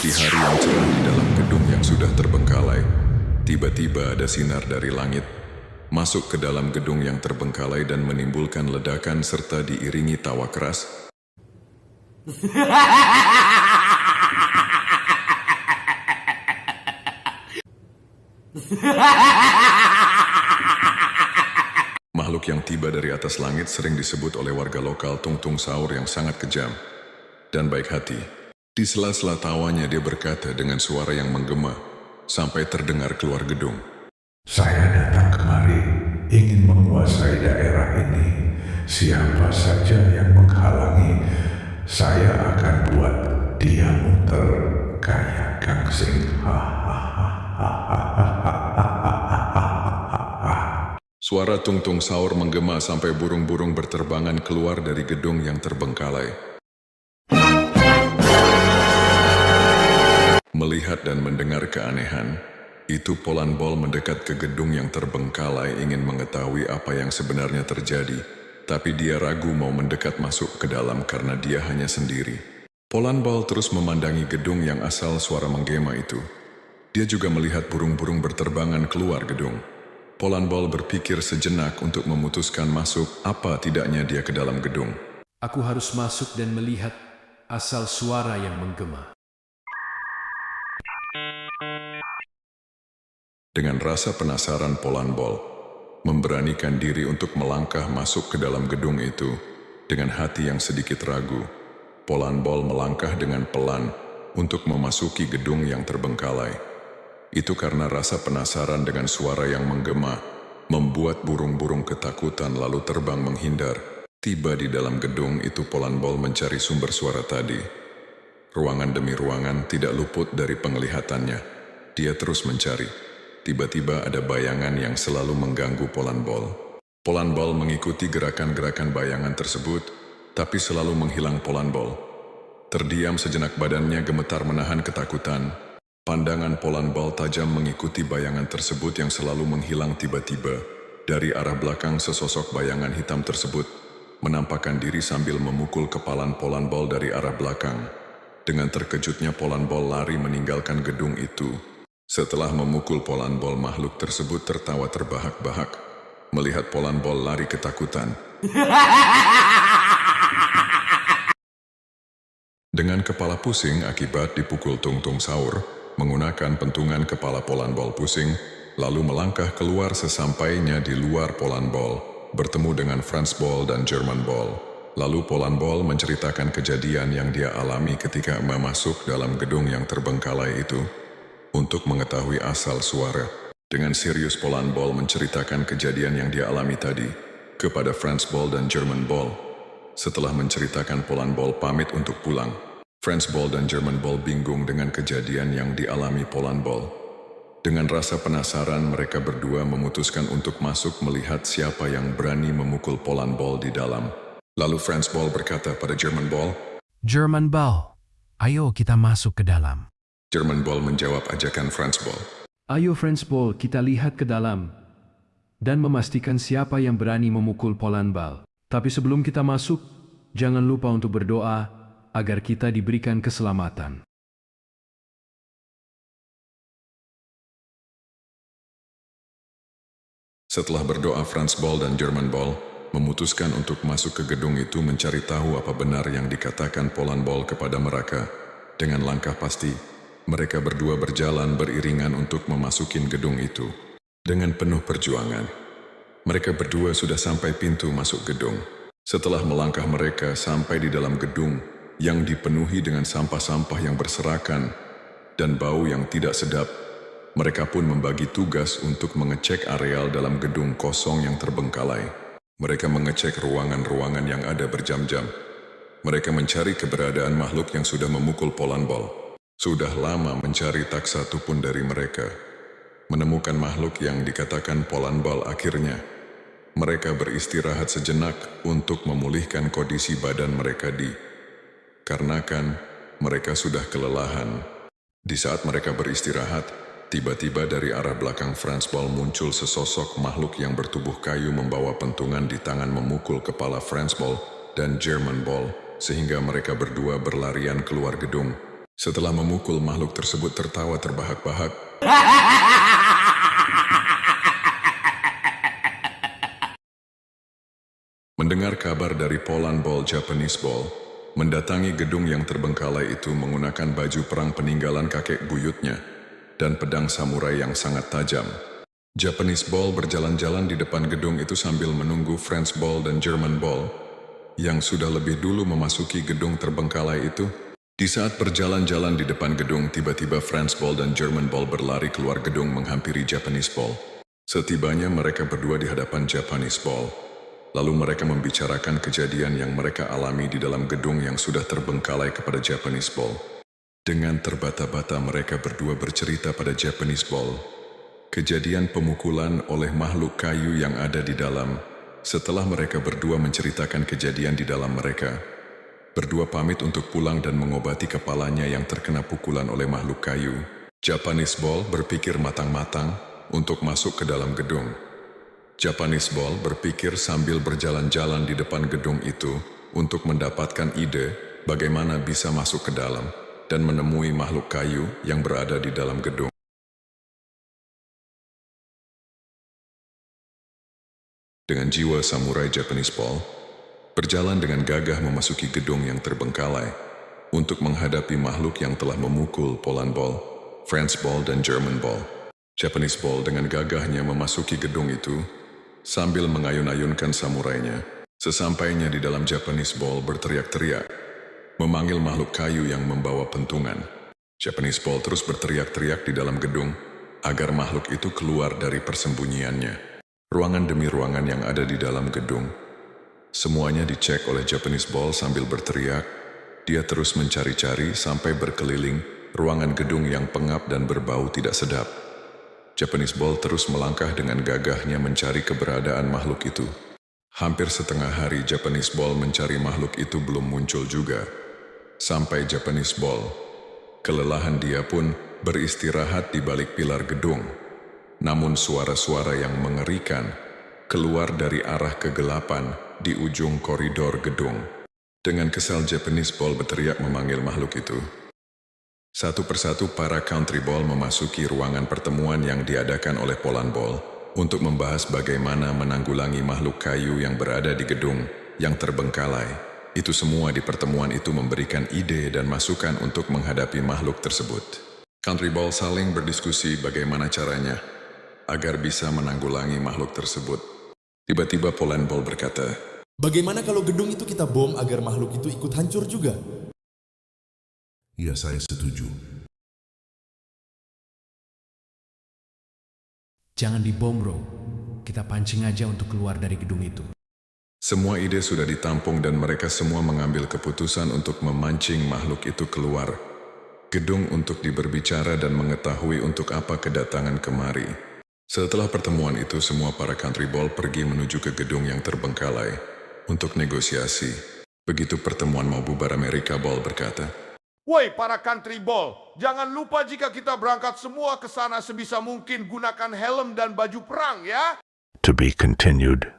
Di hari yang cerah di dalam gedung yang sudah terbengkalai, tiba-tiba ada sinar dari langit, masuk ke dalam gedung yang terbengkalai dan menimbulkan ledakan serta diiringi tawa keras. Makhluk yang tiba dari atas langit sering disebut oleh warga lokal Tungtung Saur yang sangat kejam dan baik hati. Di sela-sela tawanya dia berkata dengan suara yang menggema sampai terdengar keluar gedung. Saya datang kemari ingin menguasai daerah ini. Siapa saja yang menghalangi, saya akan buat dia muter kayak gangsing. Suara Tungtung Saur menggema sampai burung-burung berterbangan keluar dari gedung yang terbengkalai. Melihat dan mendengar keanehan, itu Polan Bol mendekat ke gedung yang terbengkalai ingin mengetahui apa yang sebenarnya terjadi, tapi dia ragu mau mendekat masuk ke dalam karena dia hanya sendiri. Polan Bol terus memandangi gedung yang asal suara menggema itu. Dia juga melihat burung-burung berterbangan keluar gedung. Polan Bol berpikir sejenak untuk memutuskan masuk apa tidaknya dia ke dalam gedung. Aku harus masuk dan melihat asal suara yang menggema. Dengan rasa penasaran Polan Bol memberanikan diri untuk melangkah masuk ke dalam gedung itu. Dengan hati yang sedikit ragu, Polan Bol melangkah dengan pelan untuk memasuki gedung yang terbengkalai. Itu karena rasa penasaran dengan suara yang menggema membuat burung-burung ketakutan lalu terbang menghindar. Tiba di dalam gedung itu Polan Bol mencari sumber suara tadi. Ruangan demi ruangan tidak luput dari penglihatannya. Dia terus mencari. Tiba-tiba ada bayangan yang selalu mengganggu Polan Bol. Polan Bol mengikuti gerakan-gerakan bayangan tersebut, tapi selalu menghilang Polan Bol. Terdiam sejenak badannya gemetar menahan ketakutan. Pandangan Polan Bol tajam mengikuti bayangan tersebut yang selalu menghilang tiba-tiba. Dari arah belakang sesosok bayangan hitam tersebut menampakkan diri sambil memukul kepalan Polan Bol dari arah belakang. Dengan terkejutnya Polan Bol lari meninggalkan gedung itu. Setelah memukul Polan Bol, makhluk tersebut tertawa terbahak-bahak. Melihat Polan Bol lari ketakutan. Dengan kepala pusing akibat dipukul Tungtung Saur, menggunakan pentungan kepala Polan Bol pusing, lalu melangkah keluar sesampainya di luar Polan Bol, bertemu dengan Franz Bol dan German Bol. Lalu Polan Bol menceritakan kejadian yang dia alami ketika masuk dalam gedung yang terbengkalai itu. Untuk mengetahui asal suara, dengan serius Polan Bol menceritakan kejadian yang dia alami tadi kepada Franz Bol dan German Bol. Setelah menceritakan, Polan Bol pamit untuk pulang. Franz Bol dan German Bol bingung dengan kejadian yang dialami Polan Bol. Dengan rasa penasaran, mereka berdua memutuskan untuk masuk melihat siapa yang berani memukul Polan Bol di dalam. Lalu Franz Bol berkata pada German Bol, German Bol, ayo kita masuk ke dalam. German Bol menjawab ajakan Franz Bol. Ayo Franz Bol, kita lihat ke dalam dan memastikan siapa yang berani memukul Polan Bol. Tapi sebelum kita masuk, jangan lupa untuk berdoa agar kita diberikan keselamatan. Setelah berdoa, Franz Bol dan German Bol memutuskan untuk masuk ke gedung itu mencari tahu apa benar yang dikatakan Polan Bol kepada mereka. Dengan langkah pasti, mereka berdua berjalan beriringan untuk memasuki gedung itu. Dengan penuh perjuangan, mereka berdua sudah sampai pintu masuk gedung. Setelah melangkah mereka sampai di dalam gedung yang dipenuhi dengan sampah-sampah yang berserakan dan bau yang tidak sedap, mereka pun membagi tugas untuk mengecek areal dalam gedung kosong yang terbengkalai. Mereka mengecek ruangan-ruangan yang ada berjam-jam. Mereka mencari keberadaan makhluk yang sudah memukul Polan Bol. Sudah lama mencari, tak satu pun dari mereka menemukan makhluk yang dikatakan Polan Bol. Akhirnya, mereka beristirahat sejenak untuk memulihkan kondisi badan mereka karena mereka sudah kelelahan. Di saat mereka beristirahat, tiba-tiba dari arah belakang Franz Bol muncul sesosok makhluk yang bertubuh kayu membawa pentungan di tangan memukul kepala Franz Bol dan German Bol, sehingga mereka berdua berlarian keluar gedung. Setelah memukul, makhluk tersebut tertawa terbahak-bahak. Mendengar kabar dari Poland Ball Japanese Ball, mendatangi gedung yang terbengkalai itu menggunakan baju perang peninggalan kakek buyutnya dan pedang samurai yang sangat tajam. Japanese Ball berjalan-jalan di depan gedung itu sambil menunggu French Ball dan German Ball yang sudah lebih dulu memasuki gedung terbengkalai itu. Di saat berjalan-jalan di depan gedung, tiba-tiba French Ball dan German Ball berlari keluar gedung menghampiri Japanese Ball. Setibanya mereka berdua di hadapan Japanese Ball, lalu mereka membicarakan kejadian yang mereka alami di dalam gedung yang sudah terbengkalai kepada Japanese Ball. Dengan terbata-bata mereka berdua bercerita pada Japanese Ball kejadian pemukulan oleh makhluk kayu yang ada di dalam. Setelah mereka berdua menceritakan kejadian di dalam mereka, berdua pamit untuk pulang dan mengobati kepalanya yang terkena pukulan oleh makhluk kayu. Japanese Ball berpikir matang-matang untuk masuk ke dalam gedung. Japanese Ball berpikir sambil berjalan-jalan di depan gedung itu untuk mendapatkan ide bagaimana bisa masuk ke dalam dan menemui makhluk kayu yang berada di dalam gedung. Dengan jiwa samurai, Japanese Ball berjalan dengan gagah memasuki gedung yang terbengkalai untuk menghadapi makhluk yang telah memukul Poland Ball, French Ball, dan German Ball. Japanese Ball dengan gagahnya memasuki gedung itu sambil mengayun-ayunkan samurainya. Sesampainya di dalam, Japanese Ball berteriak-teriak, memanggil makhluk kayu yang membawa pentungan. Japanese Ball terus berteriak-teriak di dalam gedung agar makhluk itu keluar dari persembunyiannya. Ruangan demi ruangan yang ada di dalam gedung, semuanya dicek oleh Japanese Ball sambil berteriak. Dia terus mencari-cari sampai berkeliling ruangan gedung yang pengap dan berbau tidak sedap. Japanese Ball terus melangkah dengan gagahnya mencari keberadaan makhluk itu. Hampir setengah hari Japanese Ball mencari makhluk itu belum muncul juga. Sampai Japanese Ball kelelahan, dia pun beristirahat di balik pilar gedung. Namun suara-suara yang mengerikan keluar dari arah kegelapan di ujung koridor gedung. Dengan kesal, Japanese Ball berteriak memanggil makhluk itu. Satu persatu para Country Ball memasuki ruangan pertemuan yang diadakan oleh Poland Ball untuk membahas bagaimana menanggulangi makhluk kayu yang berada di gedung yang terbengkalai. Itu semua di pertemuan itu memberikan ide dan masukan untuk menghadapi makhluk tersebut. Country Ball saling berdiskusi bagaimana caranya agar bisa menanggulangi makhluk tersebut. Tiba-tiba Poland Ball berkata, "Bagaimana kalau gedung itu kita bom agar makhluk itu ikut hancur juga?" Ya, saya setuju. Jangan dibom, bro. Kita pancing aja untuk keluar dari gedung itu. semua ide sudah ditampung dan mereka semua mengambil keputusan untuk memancing makhluk itu keluar gedung untuk diberbicara dan mengetahui untuk apa kedatangan kemari. Setelah pertemuan itu, semua para Country Ball pergi menuju ke gedung yang terbengkalai untuk negosiasi. Begitu pertemuan mau bubar, America Ball berkata, "Woi para Country Ball, jangan lupa jika kita berangkat semua ke sana sebisa mungkin gunakan helm dan baju perang ya." To be continued.